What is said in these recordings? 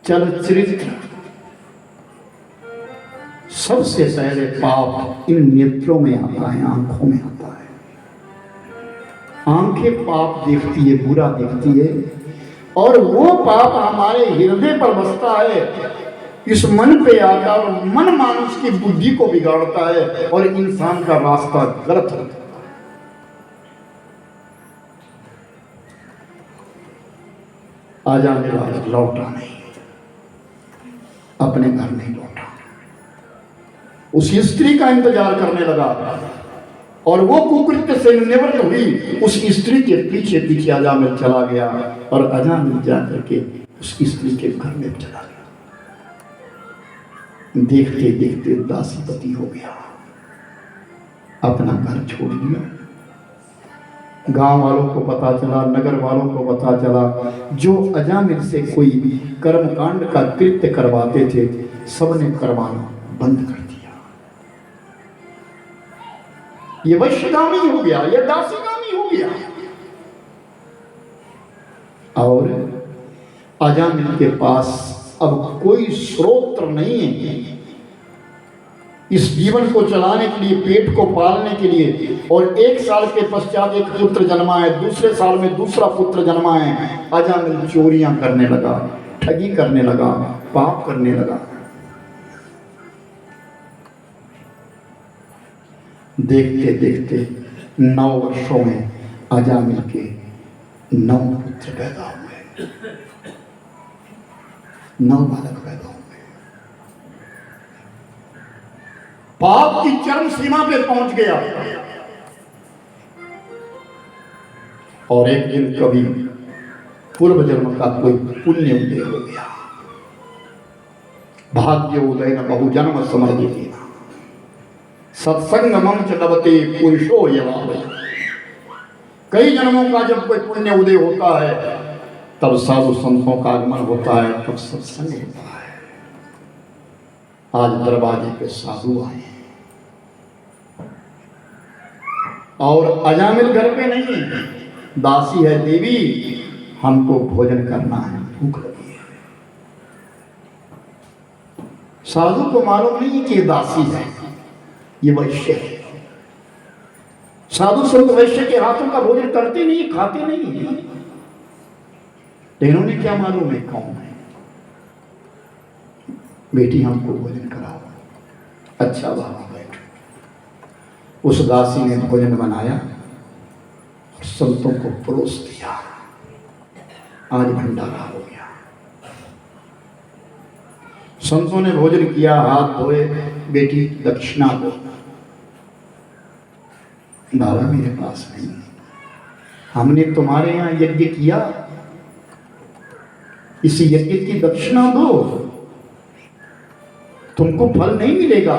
चलचित्र सबसे पहले पाप इन नेत्रों में आता है, आंखों में आता है। आंखें पाप देखती है, बुरा देखती है, और वो पाप हमारे हृदय पर बसता है, इस मन पे आता है, और मन मानुष की बुद्धि को बिगाड़ता है और इंसान का रास्ता गलत होता है। आजा मेरा लौटा नहीं, अपने घर नहीं लौटा, उस स्त्री का इंतजार करने लगा और वो कुकृत्य से निवृत्त हुई, उस स्त्री के पीछे पीछे अजामिल चला गया और अजामिल जाकर के उस स्त्री के घर में चला गया। देखते देखते दासीपति हो गया, अपना घर छोड़ दिया। गांव वालों को पता चला, नगर वालों को पता चला, जो अजामिल से कोई कर्मकांड का कृत्य करवाते थे सबने करवाना बंद कर दिया। ये वैश्यगामी हो गया, ये दासीगामी हो गया। और अजामिल के पास अब कोई स्रोत नहीं है इस जीवन को चलाने के लिए, पेट को पालने के लिए। और 1 साल के पश्चात एक पुत्र जन्मा है, दूसरे साल में दूसरा पुत्र जन्मा है। अजामिल चोरियां करने लगा, ठगी करने लगा, पाप करने लगा। देखते देखते 9 वर्षों में अजामिल के 9 पुत्र पैदा हुए, 9 बालक पैदा हुए। पाप की चरम सीमा पे पहुंच गया। और एक दिन कभी पूर्व जन्म का कोई पुण्य उदय हो गया। भाग्य उदय न बहु जन्म समर्जित सत्संग मंच लभते पुरुषो यवावै। कई जन्मों का जब कोई पुण्य उदय होता है तब साधु संतों का आगमन होता है, तब सत्संग होता है। आज दरवाजे पे साधु आए और अजामिल घर पे नहीं, दासी है, देवी हमको भोजन करना है, भूख लगी है। साधु को मालूम नहीं कि ये दासी है, ये वैश्य है। साधु संत वैश्य के हाथों का भोजन करते नहीं, खाते नहीं। इन्होंने क्या मालूम है कौन है। बेटी हमको भोजन कराओ। अच्छा बाबा बैठो। उस दासी ने भोजन बनाया और संतों को परोस दिया। आज भंडारा हो गया। संतों ने भोजन किया, हाथ धोए, बेटी दक्षिणा दो। बाबा मेरे पास नहीं, हमने तुम्हारे यहाँ यज्ञ किया, इस यज्ञ की दक्षिणा दो, तुमको फल नहीं मिलेगा।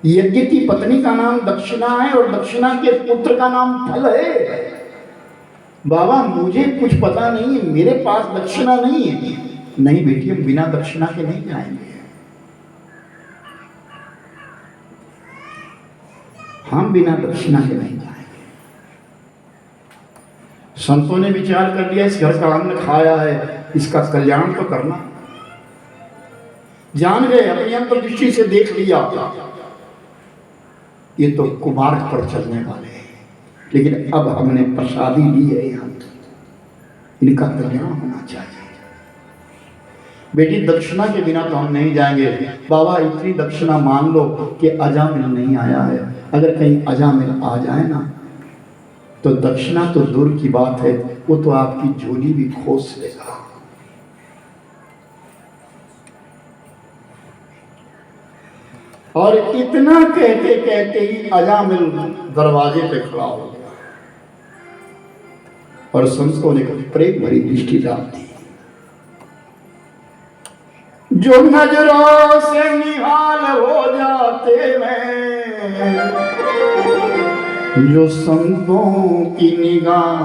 यज्ञ की पत्नी का नाम दक्षिणा है और दक्षिणा के पुत्र का नाम फल है। बाबा मुझे कुछ पता नहीं है, मेरे पास दक्षिणा नहीं है। नहीं बेटी, हम बिना दक्षिणा के नहीं जाएंगे, हम बिना दक्षिणा के नहीं जाएंगे। संतों ने विचार कर लिया, इस घर का अन्न खाया है, इसका कल्याण तो करना। जान गए, अपनी अंतर्दृष्टि से देख लिया, ये तो कुमार्ग पर चलने वाले हैं, लेकिन अब हमने प्रसादी ली है, यहाँ इनका कल्याण होना चाहिए। बेटी दक्षिणा के बिना तो हम नहीं जाएंगे। बाबा इतनी दक्षिणा मान लो कि अजामिल नहीं आया है। अगर कहीं अजामिल आ जाए ना तो दक्षिणा तो दूर की बात है, वो तो आपकी झोली भी खोस लेगा। और इतना कहते कहते ही अजामिल दरवाजे पे खड़ा हो गया और संतों ने प्रेम भरी दृष्टि डाल दी। जो नजरों से निहाल हो जाते हैं, जो संतों की निगाह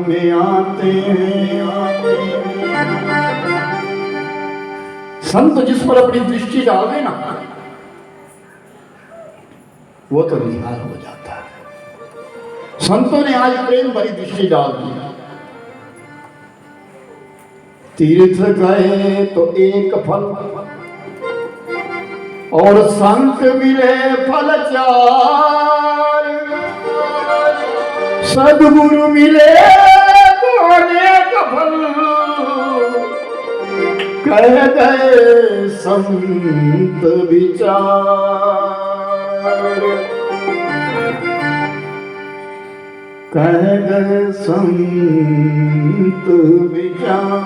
में आते हैं। संत जिस पर अपनी दृष्टि डाल दे ना, वो तो निहाल हो जाता है। संतों ने आज प्रेम भरी दृष्टि डाल दी। तीर्थ गए तो एक फल और संत मिले फल चार, सद्गुरु मिले तो अनेक फल, कह गए संत विचार, कह गए संत विचार।